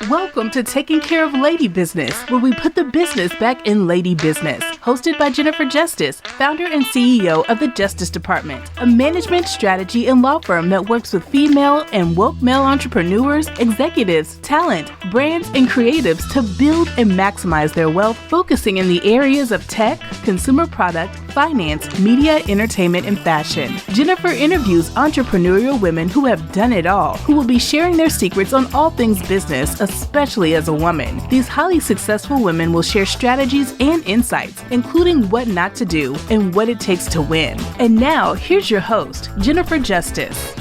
Welcome to Taking Care of Lady Business, where we put the business back in lady business. Hosted by Jennifer Justice, founder and CEO of the Justice Department, a management strategy and law firm that works with female and woke male entrepreneurs, executives, talent, brands, and creatives to build and maximize their wealth, focusing in the areas of tech, consumer product, finance, media, entertainment, and fashion. Jennifer interviews entrepreneurial women who have done it all, who will be sharing their secrets on all things business, especially as a woman. These highly successful women will share strategies and insights, including what not to do and what it takes to win. And now, here's your host, Jennifer Justice.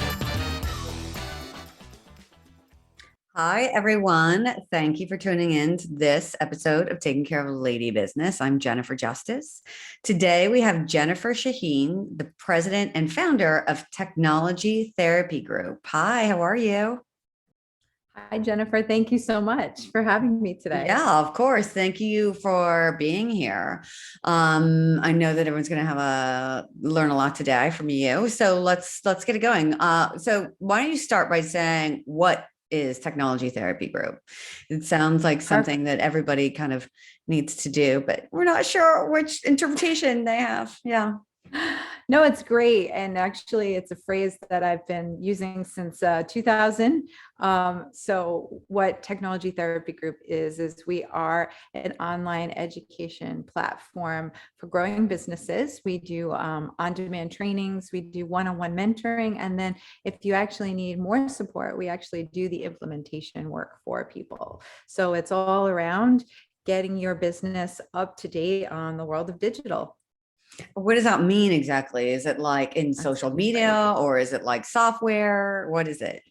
Hi, everyone. Thank you for tuning in to this episode of Taking Care of Lady Business. I'm Jennifer Justice. Today, we have Jennifer Shaheen, the president and founder of Technology Therapy Group. Hi, how are you? Hi, Jennifer. Thank you so much for having me today. Yeah, of course. Thank you for being here. I know that everyone's going to learn a lot today from you. So let's get it going. So why don't you start by saying what is Technology Therapy Group? It sounds like something that everybody kind of needs to do, but we're not sure which interpretation they have. Yeah. No, it's great. And actually, it's a phrase that I've been using since 2000. So what Technology Therapy Group is we are an online education platform for growing businesses. We do on-demand trainings, we do one-on-one mentoring. And then if you actually need more support, we actually do the implementation work for people. So it's all around getting your business up to date on the world of digital. What does that mean exactly? Is it like in social media or is it like software? What is it?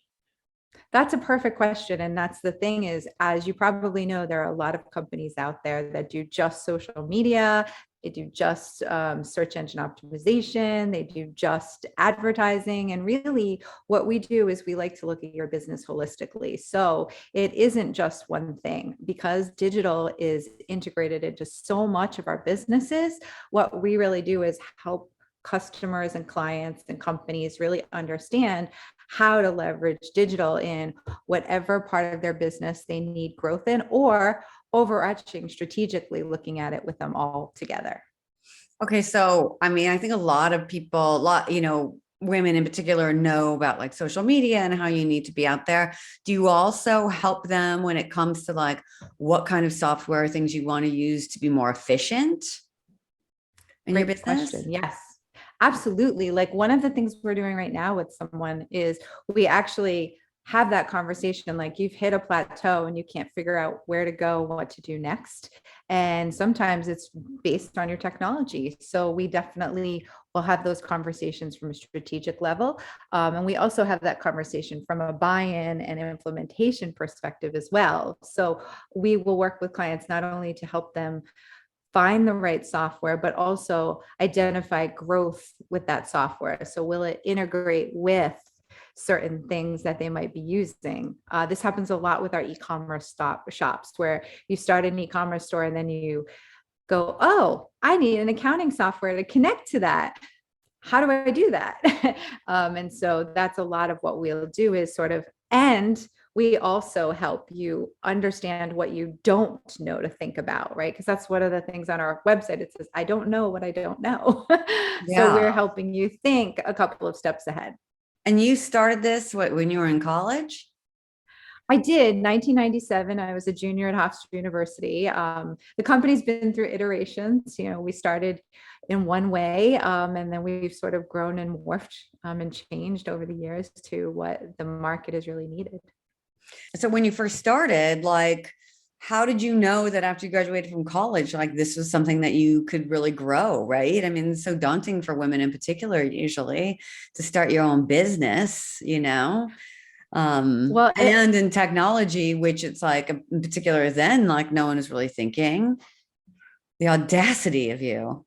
That's a perfect question. And that's the thing is, as you probably know, there are a lot of companies out there that do just social media. They do just search engine optimization. They do just advertising. And really what we do is we like to look at your business holistically. So it isn't just one thing because digital is integrated into so much of our businesses. What we really do is help customers and clients and companies really understand how to leverage digital in whatever part of their business they need growth in, or overarching strategically looking at it with them all together. Okay. So, I mean, I think a lot of people, women in particular know about like social media and how you need to be out there. Do you also help them when it comes to like what kind of software things you want to use to be more efficient in your business? Question. Yes. Absolutely. Like one of the things we're doing right now with someone is we actually have that conversation. Like you've hit a plateau and you can't figure out where to go, what to do next. And sometimes it's based on your technology. So we definitely will have those conversations from a strategic level. And we also have that conversation from a buy-in and implementation perspective as well. So we will work with clients not only to help them find the right software, but also identify growth with that software. So will it integrate with certain things that they might be using? This happens a lot with our e-commerce shops where you start an e-commerce store and then you go, oh, I need an accounting software to connect to that. How do I do that? And so that's a lot of what we'll do is sort of, and we also help you understand what you don't know to think about, right? Because that's one of the things on our website. It says, I don't know what I don't know. So we're helping you think a couple of steps ahead. And you started this when you were in college? I did. 1997. I was a junior at Hofstra University. The company's been through iterations. We started in one way, and then we've sort of grown and morphed and changed over the years to what the market has really needed. So when you first started, like, how did you know that after you graduated from college, like this was something that you could really grow, right? I mean, it's so daunting for women in particular, usually, to start your own business, and in technology, which it's like in particular then, like no one is really thinking. The audacity of you.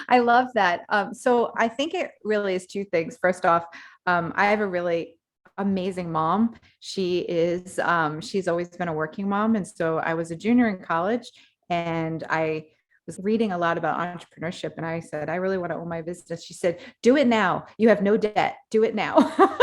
I love that. So I think it really is two things. First off, I have a really amazing mom. She's always been a working mom. And so I was a junior in college and I was reading a lot about entrepreneurship. And I said, I really want to own my business. She said, do it now. You have no debt. Do it now.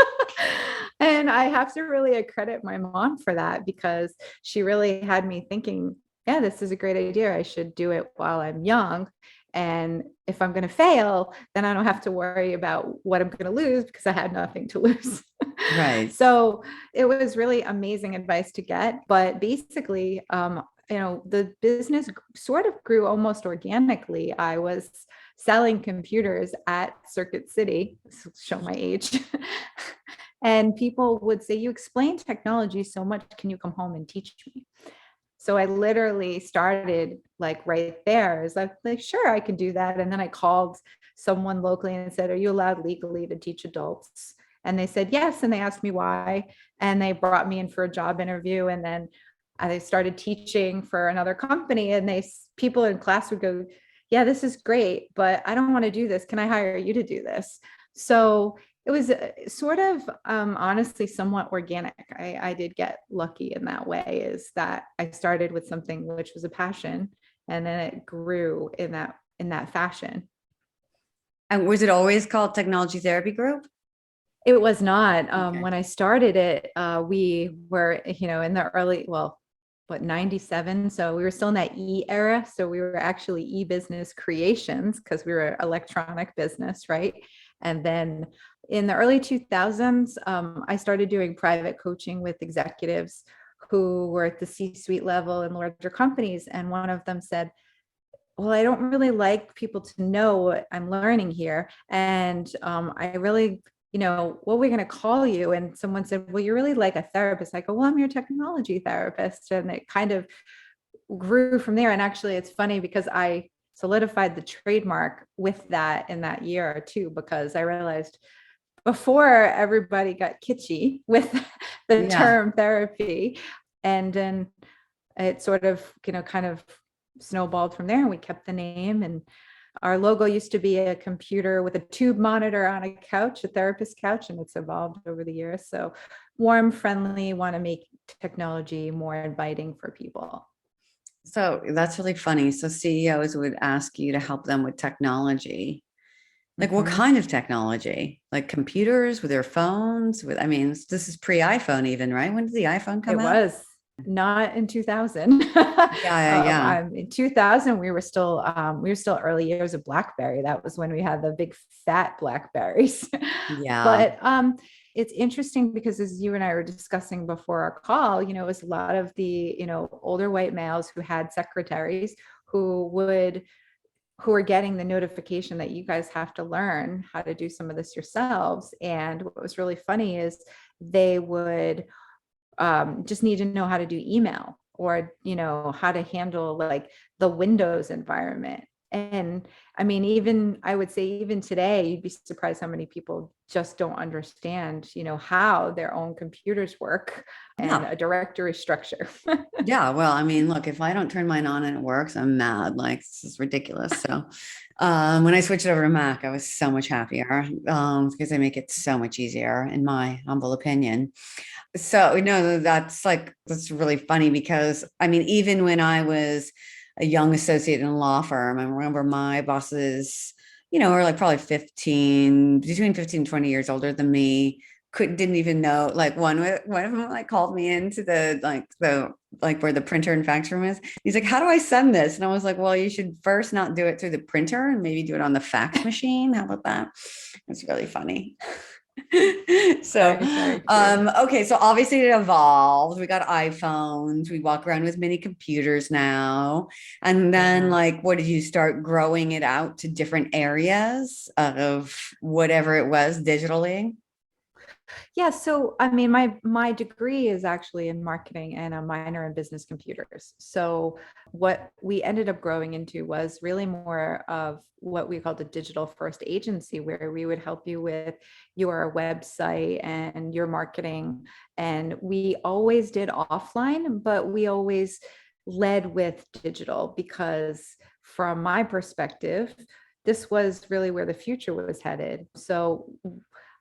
And I have to really accredit my mom for that, because she really had me thinking, yeah, this is a great idea. I should do it while I'm young. And if I'm going to fail, then I don't have to worry about what I'm going to lose, because I had nothing to lose. Right. So it was really amazing advice to get. But basically, the business sort of grew almost organically. I was selling computers at Circuit City, show my age. And people would say, you explain technology so much, can you come home and teach me? So I literally started like right there. Is like, sure, I can do that. And then I called someone locally and said, are you allowed legally to teach adults? And they said yes. And they asked me why. And they brought me in for a job interview. And then I started teaching for another company. And people in class would go, yeah, this is great, but I don't want to do this. Can I hire you to do this? So it was sort of honestly somewhat organic. I did get lucky in that way, is that I started with something which was a passion, and then it grew in that fashion. And was it always called Technology Therapy Group? It was not. Okay. When I started it, we were, in the early, 97. So we were still in that era. So we were actually e-business creations, because we were electronic business, right? And then in the early 2000s, I started doing private coaching with executives who were at the C-suite level in larger companies. And one of them said, well, I don't really like people to know what I'm learning here. And I really, what are we going to call you? And someone said, well, you're really like a therapist. I go, well, I'm your technology therapist. And it kind of grew from there. And actually, it's funny because I solidified the trademark with that in that year or two, because I realized before everybody got kitschy with the term therapy, and then it sort of, kind of snowballed from there, and we kept the name. And our logo used to be a computer with a tube monitor on a couch, a therapist couch, and it's evolved over the years. So warm, friendly, want to make technology more inviting for people. So that's really funny. So CEOs would ask you to help them with technology. Like what kind of technology? Like computers, with their phones? This is pre-iPhone even, right? When did the iPhone come out? It was not in 2000. Yeah. In 2000, we were still early years of BlackBerry. That was when we had the big fat Blackberries. Yeah. But it's interesting because, as you and I were discussing before our call, it was a lot of the, older white males who had secretaries who were getting the notification that you guys have to learn how to do some of this yourselves. And what was really funny is they would just need to know how to do email, or, how to handle like the Windows environment. And I would say even today, you'd be surprised how many people just don't understand, how their own computers work and a directory structure. Yeah. Well, look, if I don't turn mine on and it works, I'm mad. Like, this is ridiculous. So when I switched over to Mac, I was so much happier because they make it so much easier, in my humble opinion. So that's really funny, because even when I was a young associate in a law firm, I remember my bosses, are like probably between 15 and 20 years older than me, didn't even know, like one of them like called me into the where the printer and fax room is. He's like, how do I send this? And I was like, well, you should first not do it through the printer and maybe do it on the fax machine. How about that? It's really funny. So, okay. So obviously it evolved. We got iPhones. We walk around with mini computers now. And then what did you start growing it out to different areas of whatever it was digitally? Yeah. So, my degree is actually in marketing and a minor in business computers. So what we ended up growing into was really more of what we called a digital first agency, where we would help you with your website and your marketing. And we always did offline, but we always led with digital, because from my perspective, this was really where the future was headed. So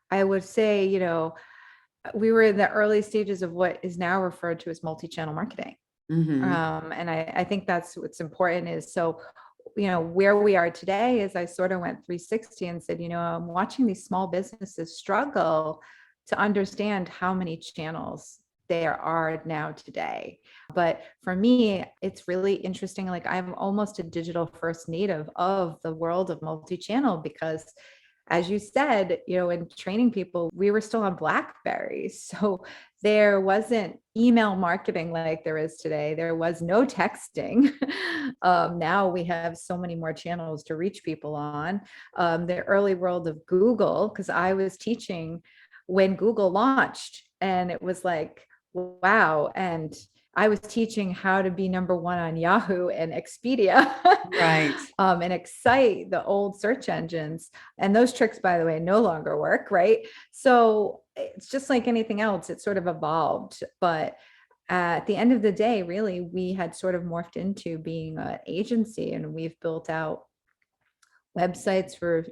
I would say, we were in the early stages of what is now referred to as multi-channel marketing. And I think that's what's important is, so, where we are today is I sort of went 360 and said, I'm watching these small businesses struggle to understand how many channels there are now today. But for me, it's really interesting. Like, I'm almost a digital first native of the world of multi-channel because, as you said, in training people, we were still on BlackBerries. So there wasn't email marketing like there is today. There was no texting. Now we have so many more channels to reach people on. The early world of Google, because I was teaching when Google launched, and it was like, wow. And I was teaching how to be number one on Yahoo and Expedia, Right. and Excite, the old search engines. And those tricks, by the way, no longer work, right? So it's just like anything else, it sort of evolved. But at the end of the day, really, we had sort of morphed into being an agency, and we've built out websites for,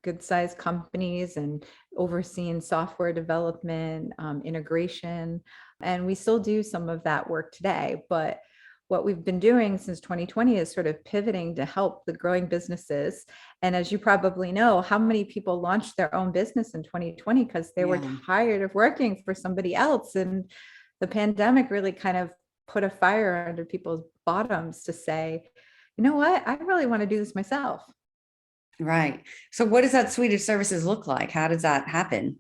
good sized companies, and overseeing software development, integration. And we still do some of that work today. But what we've been doing since 2020 is sort of pivoting to help the growing businesses. And as you probably know, how many people launched their own business in 2020 because they were tired of working for somebody else. And the pandemic really kind of put a fire under people's bottoms to say, you know what, I really want to do this myself. Right. So what does that suite of services look like? How does that happen?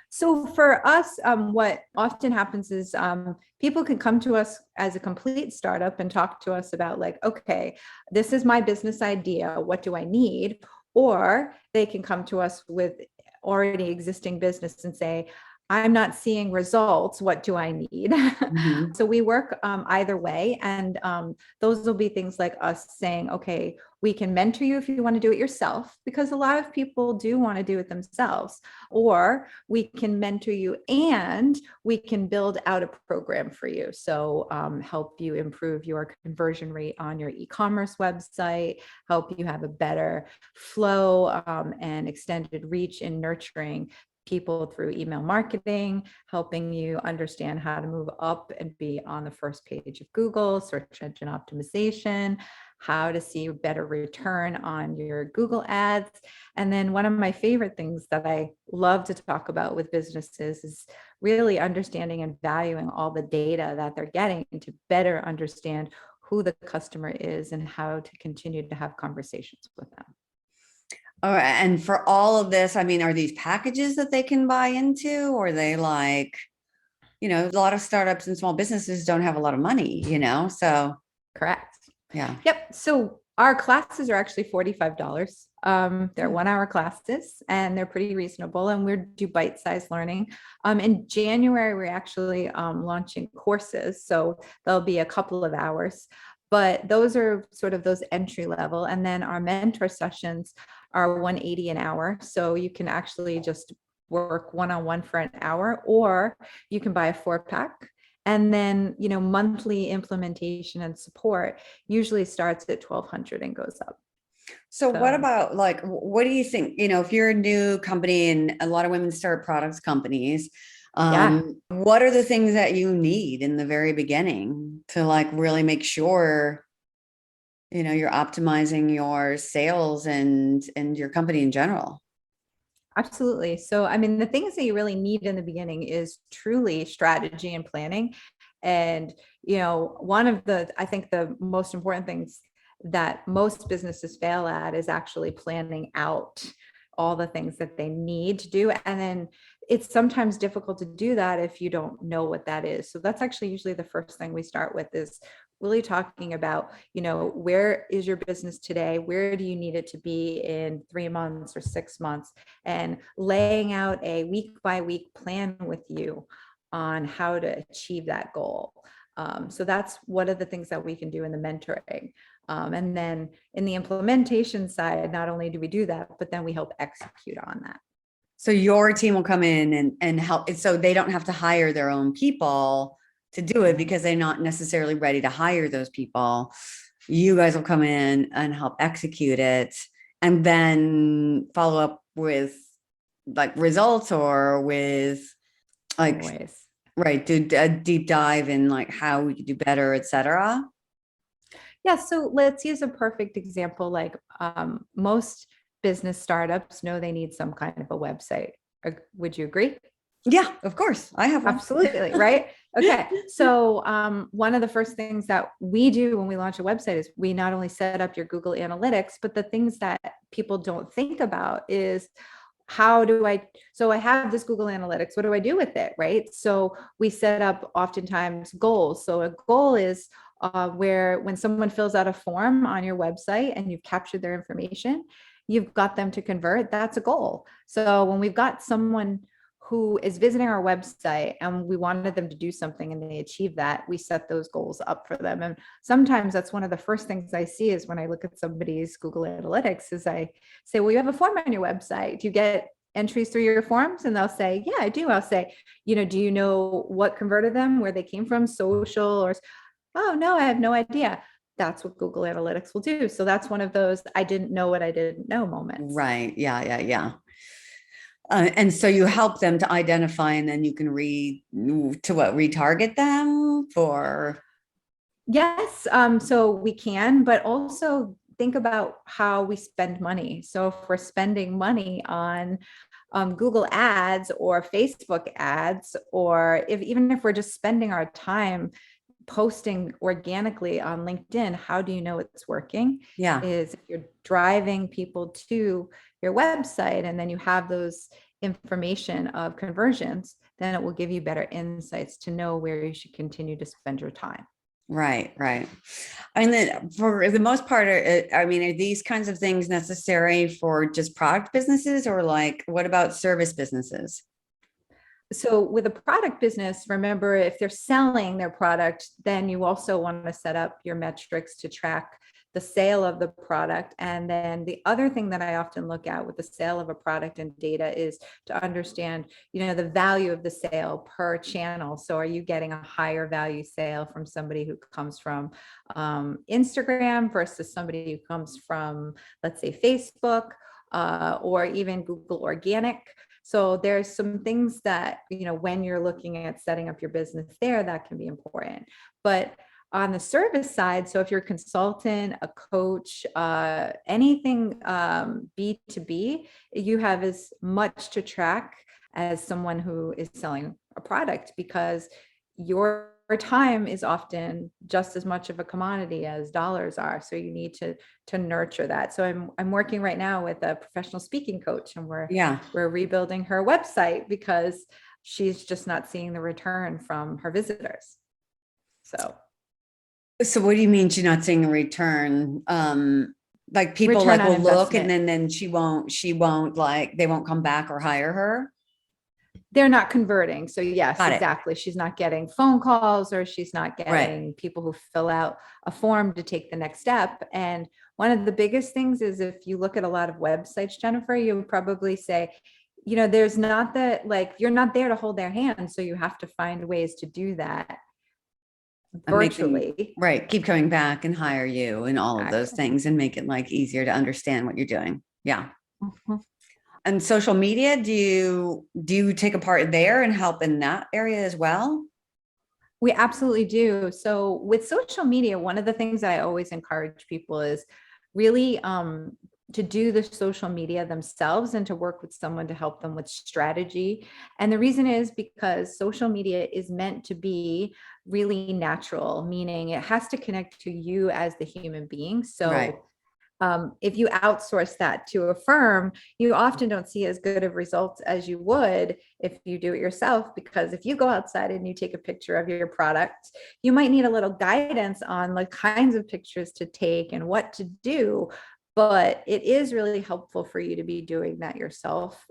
So for us, what often happens is people can come to us as a complete startup and talk to us about, like, okay, this is my business idea. What do I need? Or they can come to us with already existing business and say, I'm not seeing results. What do I need? Mhm. So we work either way. And those will be things like us saying, okay, we can mentor you if you want to do it yourself, because a lot of people do want to do it themselves. Or we can mentor you and we can build out a program for you. So help you improve your conversion rate on your e-commerce website, help you have a better flow and extended reach in nurturing people through email marketing, helping you understand how to move up and be on the first page of Google, search engine optimization, how to see better return on your Google ads. And then one of my favorite things that I love to talk about with businesses is really understanding and valuing all the data that they're getting to better understand who the customer is and how to continue to have conversations with them. All right. And for all of this, I mean, are these packages that they can buy into, or are they like, a lot of startups and small businesses don't have a lot of money, so Correct. yeah. Yep. So our classes are actually $45. They're 1-hour classes, and they're pretty reasonable, and we do bite-sized learning. In January, we're actually launching courses. So there'll be a couple of hours, but those are sort of those entry level. And then our mentor sessions are $180 an hour. So you can actually just work one-on-one for an hour, or you can buy a 4-pack. And then, monthly implementation and support usually starts at $1,200 and goes up. So what about, like, what do you think, if you're a new company, and a lot of women start products companies, what are the things that you need in the very beginning to, like, really make sure, you're optimizing your sales and your company in general? Absolutely. So, I mean, the things that you really need in the beginning is truly strategy and planning. And, one of I think the most important things that most businesses fail at is actually planning out all the things that they need to do. And then it's sometimes difficult to do that if you don't know what that is. So that's actually usually the first thing we start with, is really talking about, where is your business today? Where do you need it to be in 3 months or 6 months? And laying out a week by week plan with you on how to achieve that goal. So that's one of the things that we can do in the mentoring. And then in the implementation side, not only do we do that, but then we help execute on that. So your team will come in and help. So they don't have to hire their own people to do it, because they're not necessarily ready to hire those people. You guys will come in and help execute it, and then follow up with, like, results, or with, like, Always. right, do a deep dive in, like, how we could do better, etc. Yeah. So let's use a perfect example. Like most business startups know they need some kind of a website, Would you agree? Yeah, of course. I have one. Absolutely. Right. Okay. So one of the first things that we do when we launch a website is we not only set up your Google Analytics, but the things that people don't think about is so I have this Google Analytics, what do I do with it? Right. So we set up oftentimes goals. So a goal is where when someone fills out a form on your website and you've captured their information, you've got them to convert, that's a goal. So when we've got someone who is visiting our website and we wanted them to do something and they achieve that, we set those goals up for them. And sometimes that's one of the first things I see is when I look at somebody's Google Analytics is I say, well, you have a form on your website. Do you get entries through your forms? And they'll say, yeah, I do. I'll say, do you know what converted them, where they came from, social or, oh no, I have no idea. That's what Google Analytics will do. So that's one of those I didn't know what I didn't know moments. Right. Yeah. And so you help them to identify, and then you can retarget them for. Yes. So we can, but also think about how we spend money. So if we're spending money on Google ads or Facebook ads, or even if we're just spending our time posting organically on LinkedIn, how do you know it's working? Yeah. Is if you're driving people to your website and then you have those information of conversions, then it will give you better insights to know where you should continue to spend your time. Right. I mean, for the most part, are these kinds of things necessary for just product businesses, or like, what about service businesses? So with a product business, remember, if they're selling their product, then you also want to set up your metrics to track the sale of the product. And then the other thing that I often look at with the sale of a product and data is to understand, the value of the sale per channel. So are you getting a higher value sale from somebody who comes from Instagram versus somebody who comes from, let's say, Facebook or even Google Organic? So there's some things that, when you're looking at setting up your business there, that can be important. But on the service side, so if you're a consultant, a coach, anything B2B, you have as much to track as someone who is selling a product, because your time is often just as much of a commodity as dollars are. So you need to nurture that. So I'm working right now with a professional speaking coach, and we're rebuilding her website because she's just not seeing the return from her visitors. So what do you mean she's not seeing a return? Like people Return will look investment. and then she won't they won't come back or hire her. They're not converting. So yes, Got it. exactly. She's not getting phone calls, or she's not getting people who fill out a form to take the next step. And one of the biggest things is, if you look at a lot of websites, Jennifer, you would probably say, there's not that, like, you're not there to hold their hand. So you have to find ways to do that virtually. Keep coming back and hire you and all of those things, and make it like easier to understand what you're doing. Yeah. Mm-hmm. And social media, do you take a part there and help in that area as well? We absolutely do. So with social media, one of the things that I always encourage people is really to do the social media themselves and to work with someone to help them with strategy. And the reason is because social media is meant to be really natural, meaning it has to connect to you as the human being. So if you outsource that to a firm, you often don't see as good of results as you would if you do it yourself, because if you go outside and you take a picture of your product, you might need a little guidance on the kinds of pictures to take and what to do. But it is really helpful for you to be doing that yourself,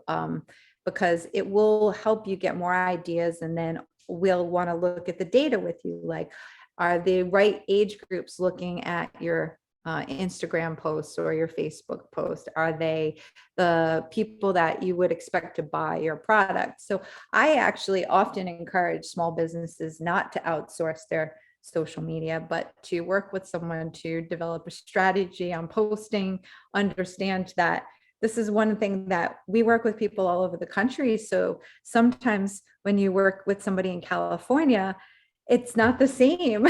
because it will help you get more ideas. And then we'll want to look at the data with you. Like, are the right age groups looking at your Instagram posts or your Facebook post? Are they the people that you would expect to buy your product? So I actually often encourage small businesses not to outsource their social media, but to work with someone to develop a strategy on posting, understand that this is one thing that we work with people all over the country. So sometimes when you work with somebody in California, it's not the same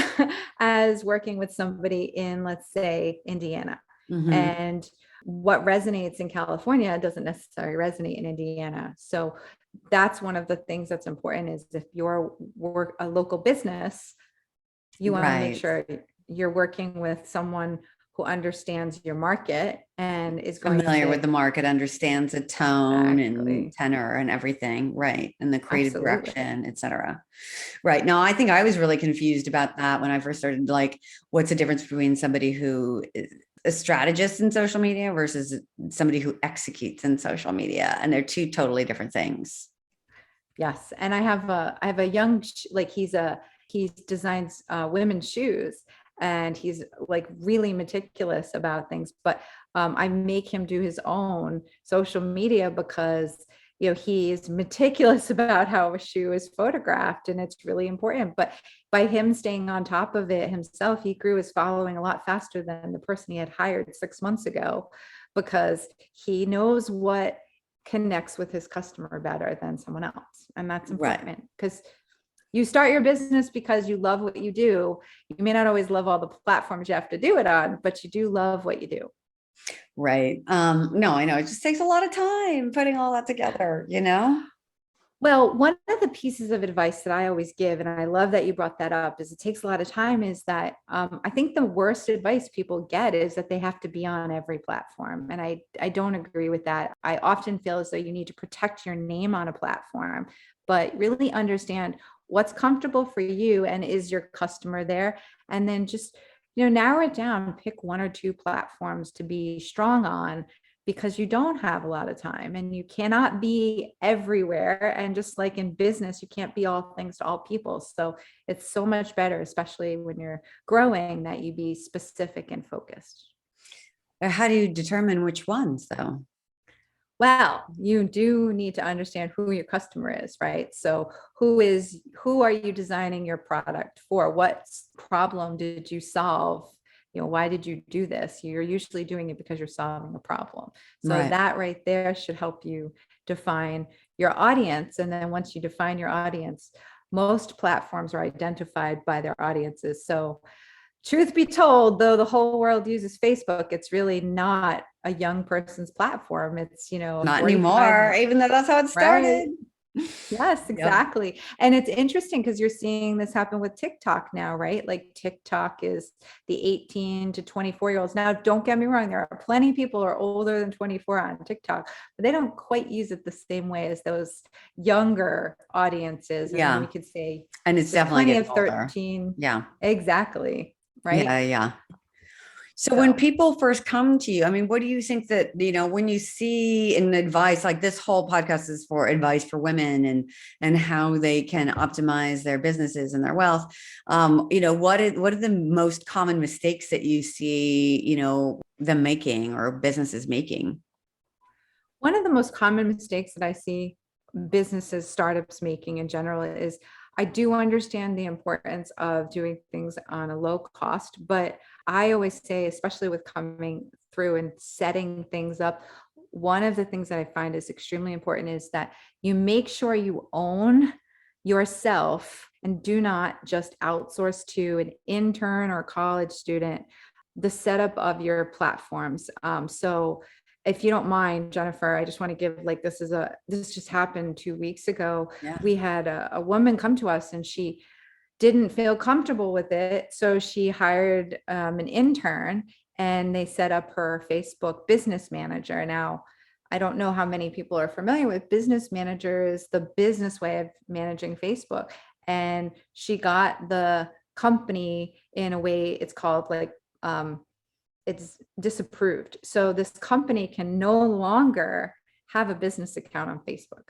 as working with somebody in, let's say, Indiana. Mhm. And what resonates in California doesn't necessarily resonate in Indiana. So that's one of the things that's important is if you're a local business, you want to make Right. sure you're working with someone who understands your market and is going Familiar with to the market, understands the tone and exactly, tenor and everything, right? And the creative absolutely. direction, et cetera. Right. No, I think I was really confused about that when I first started. Like, what's the difference between somebody who is a strategist in social media versus somebody who executes in social media? And they're two totally different things. Yes. And I have a young, like he designs women's shoes and he's like really meticulous about things, but I make him do his own social media because, he's meticulous about how a shoe is photographed and it's really important. But by him staying on top of it himself, he grew his following a lot faster than the person he had hired 6 months ago because he knows what connects with his customer better than someone else. And that's Right. important because you start your business because you love what you do. You may not always love all the platforms you have to do it on, but you do love what you do. Right. No, I know it just takes a lot of time putting all that together. Well, one of the pieces of advice that I always give, and I love that you brought that up, is it takes a lot of time, is that I think the worst advice people get is that they have to be on every platform. And I don't agree with that. I often feel as though you need to protect your name on a platform, but really understand what's comfortable for you and is your customer there. And then just, narrow it down, pick one or two platforms to be strong on because you don't have a lot of time and you cannot be everywhere. And just like in business, you can't be all things to all people. So it's so much better, especially when you're growing, that you be specific and focused. How do you determine which ones, though? Well, you do need to understand who your customer is, right? So who are you designing your product for? What problem did you solve? Why did you do this? You're usually doing it because you're solving a problem. So Right. that right there should help you define your audience. And then once you define your audience, most platforms are identified by their audiences. So truth be told, though the whole world uses Facebook, it's really not a young person's platform. It's, a Not 45, anymore, even though that's how it right? started. Yes, Yep. exactly. And it's interesting because you're seeing this happen with TikTok now, right? Like TikTok is the 18 to 24-year-olds. Now, don't get me wrong, there are plenty of people who are older than 24 on TikTok, but they don't quite use it the same way as those younger audiences. And then we Yeah. could say And it's there's definitely plenty getting of older. 13. Yeah. Exactly. Yeah. Right. Yeah. So when So people first come to you, I mean, what do you think that, when you see an advice, like this whole podcast is for advice for women and how they can optimize their businesses and their wealth. What are the most common mistakes that you see, them making or businesses making? one of the most common mistakes that I see businesses, startups making in general is I do understand the importance of doing things on a low cost, but I always say, especially with coming through and setting things up, one of the things that I find is extremely important is that you make sure you own yourself and do not just outsource to an intern or college student the setup of your platforms. So if you don't mind, Jennifer, I just want to give like this just happened 2 weeks ago. Yeah. We had a woman come to us and she didn't feel comfortable with it. So she hired an intern and they set up her Facebook business manager. Now, I don't know how many people are familiar with business managers, the business way of managing Facebook. And she got the company in a way, it's called like, it's disapproved. So this company can no longer have a business account on Facebook.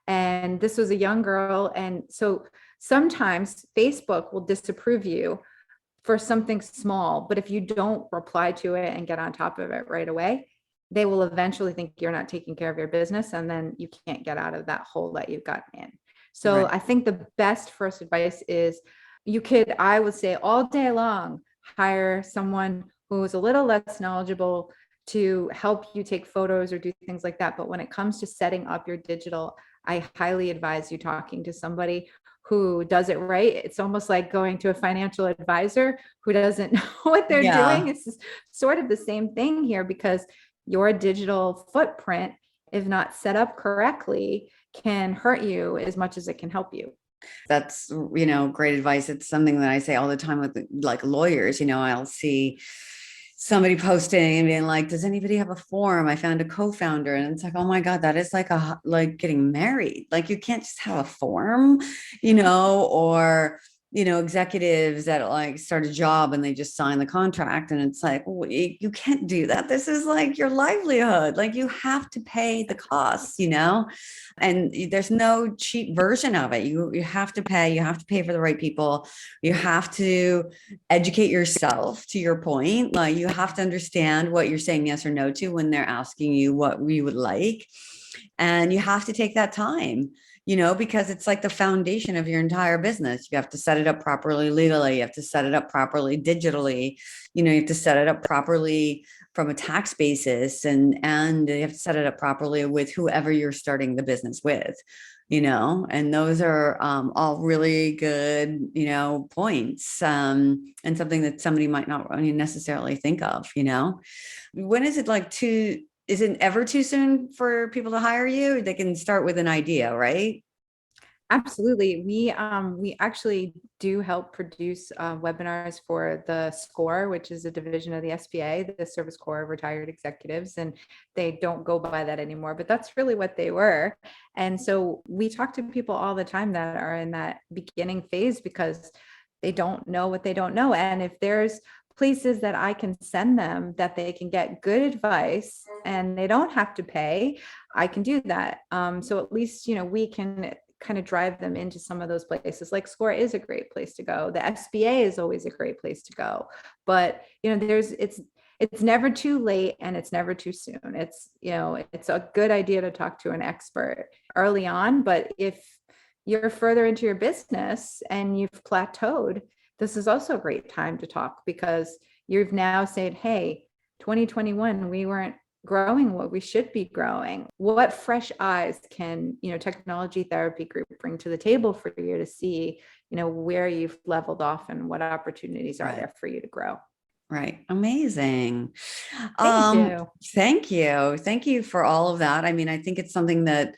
And this was a young girl. And so sometimes Facebook will disapprove you for something small, but if you don't reply to it and get on top of it right away, they will eventually think you're not taking care of your business. And then you can't get out of that hole that you've gotten in. So Right. I think the best first advice is I would say all day long, hire someone who is a little less knowledgeable to help you take photos or do things like that. But when it comes to setting up your digital, I highly advise you talking to somebody who does it right. It's almost like going to a financial advisor who doesn't know what they're doing. It's sort of the same thing here, because your digital footprint, if not set up correctly, can hurt you as much as it can help you. That's, great advice. It's something that I say all the time with like lawyers. I'll see somebody posting and being like, does anybody have a form? I found a co-founder. And it's like, oh my God, that is like getting married. Like you can't just have a form, or, executives that like start a job and they just sign the contract. And it's like, well, you can't do that. This is like your livelihood. Like you have to pay the costs, and there's no cheap version of it. You have to pay for the right people. You have to educate yourself, to your point. Like you have to understand what you're saying yes or no to when they're asking you what we would like. And you have to take that time, because it's like the foundation of your entire business. You have to set it up properly legally. You have to set it up properly digitally. You have to set it up properly from a tax basis, and you have to set it up properly with whoever you're starting the business with, and those are all really good, points, and something that somebody might not necessarily think of, when is it is it ever too soon for people to hire you? They can start with an idea, right? Absolutely. We actually do help produce webinars for the SCORE, which is a division of the SBA, the Service Corps of Retired Executives, and they don't go by that anymore, but that's really what they were. And so we talk to people all the time that are in that beginning phase because they don't know what they don't know. And if there's places that I can send them that they can get good advice and they don't have to pay, I can do that. So at least, we can kind of drive them into some of those places. Like SCORE is a great place to go. The SBA is always a great place to go. But, it's never too late and it's never too soon. It's a good idea to talk to an expert early on. But if you're further into your business and you've plateaued, this is also a great time to talk, because you've now said, hey, 2021, we weren't growing what we should be growing. What fresh eyes can, Technology Therapy Group bring to the table for you to see, where you've leveled off and what opportunities are there for you to grow? Right. Amazing. Thank you. Thank you for all of that. I mean, I think it's something that,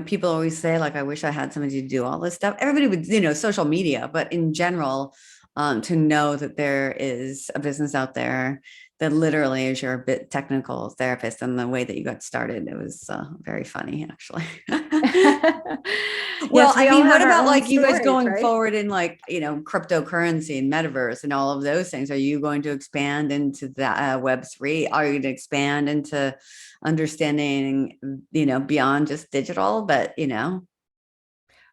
people always say, like, I wish I had somebody to do all this stuff. Everybody would, social media, but in general, to know that there is a business out there that literally is your bit technical therapist, and the way that you got started, it was very funny, actually. Well, Yes, I mean, what about like you guys stories, going right? forward in like, cryptocurrency and metaverse and all of those things? Are you going to expand into that Web3? Are you going to expand into understanding, beyond just digital, but,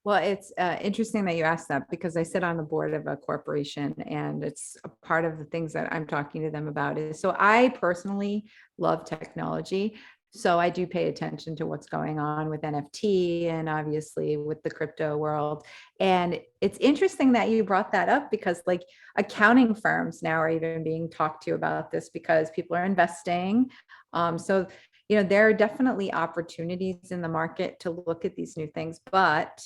Well, it's interesting that you asked that, because I sit on the board of a corporation, and it's a part of the things that I'm talking to them about is, so I personally love technology. So I do pay attention to what's going on with NFT and obviously with the crypto world. And it's interesting that you brought that up, because like accounting firms now are even being talked to about this because people are investing. So there are definitely opportunities in the market to look at these new things, but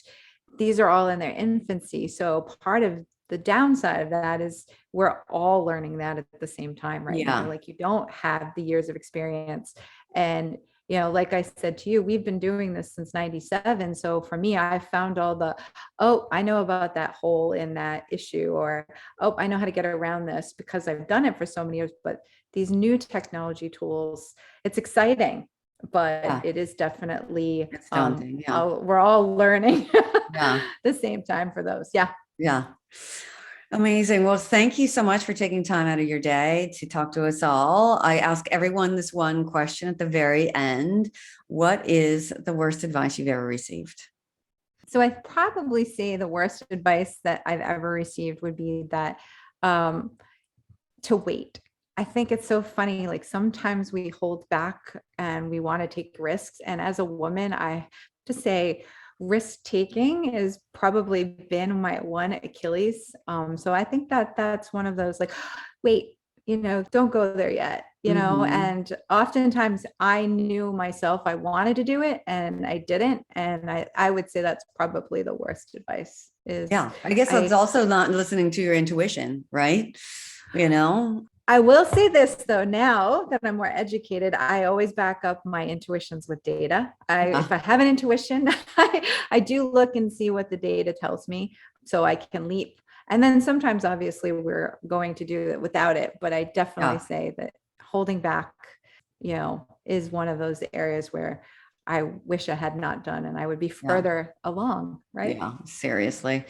these are all in their infancy. So part of the downside of that is we're all learning that at the same time right now. Like you don't have the years of experience. And, like I said to you, we've been doing this since 97. So for me, I found all the, I know about that hole in that issue, or, I know how to get around this because I've done it for so many years. But these new technology tools, it's exciting, but it is definitely, it's daunting. we're all learning Yeah. the same time for those. Yeah. Amazing. Well, thank you so much for taking time out of your day to talk to us all. I ask everyone this one question at the very end. What is the worst advice you've ever received? So I probably say the worst advice that I've ever received would be that to wait. I think it's so funny. Like sometimes we hold back and we want to take risks. And as a woman, I have to say, risk taking has probably been my one Achilles. So I think that that's one of those like, wait, don't go there yet, and oftentimes I knew myself, I wanted to do it and I didn't. And I would say that's probably the worst advice. Yeah. I guess it's also not listening to your intuition, right? You know? I will say this though, now that I'm more educated, I always back up my intuitions with data. If I have an intuition, I do look and see what the data tells me so I can leap. And then sometimes obviously we're going to do it without it, but I definitely say that holding back, is one of those areas where I wish I had not done, and I would be further along, right? Yeah, seriously.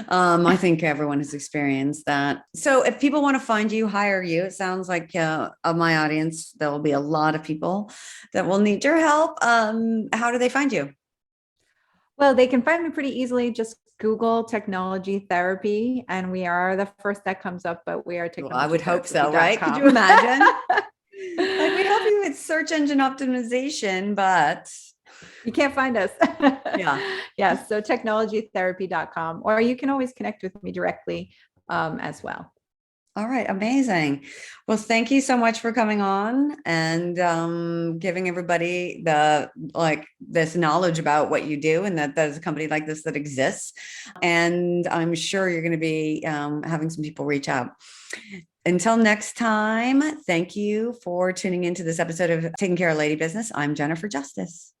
I think everyone has experienced that. So if people want to find you, hire you, it sounds like of my audience, there will be a lot of people that will need your help. How do they find you? Well, they can find me pretty easily. Just Google technology therapy, and we are the first that comes up, but we are technology. I would hope so, right? Could you imagine? Like, we help you with search engine optimization, but you can't find us. Yeah. So technologytherapy.com, or you can always connect with me directly as well. All right. Amazing. Well, thank you so much for coming on and giving everybody this knowledge about what you do, and that there's a company like this that exists. And I'm sure you're going to be having some people reach out. Until next time, thank you for tuning into this episode of Taking Care of Lady Business. I'm Jennifer Justice.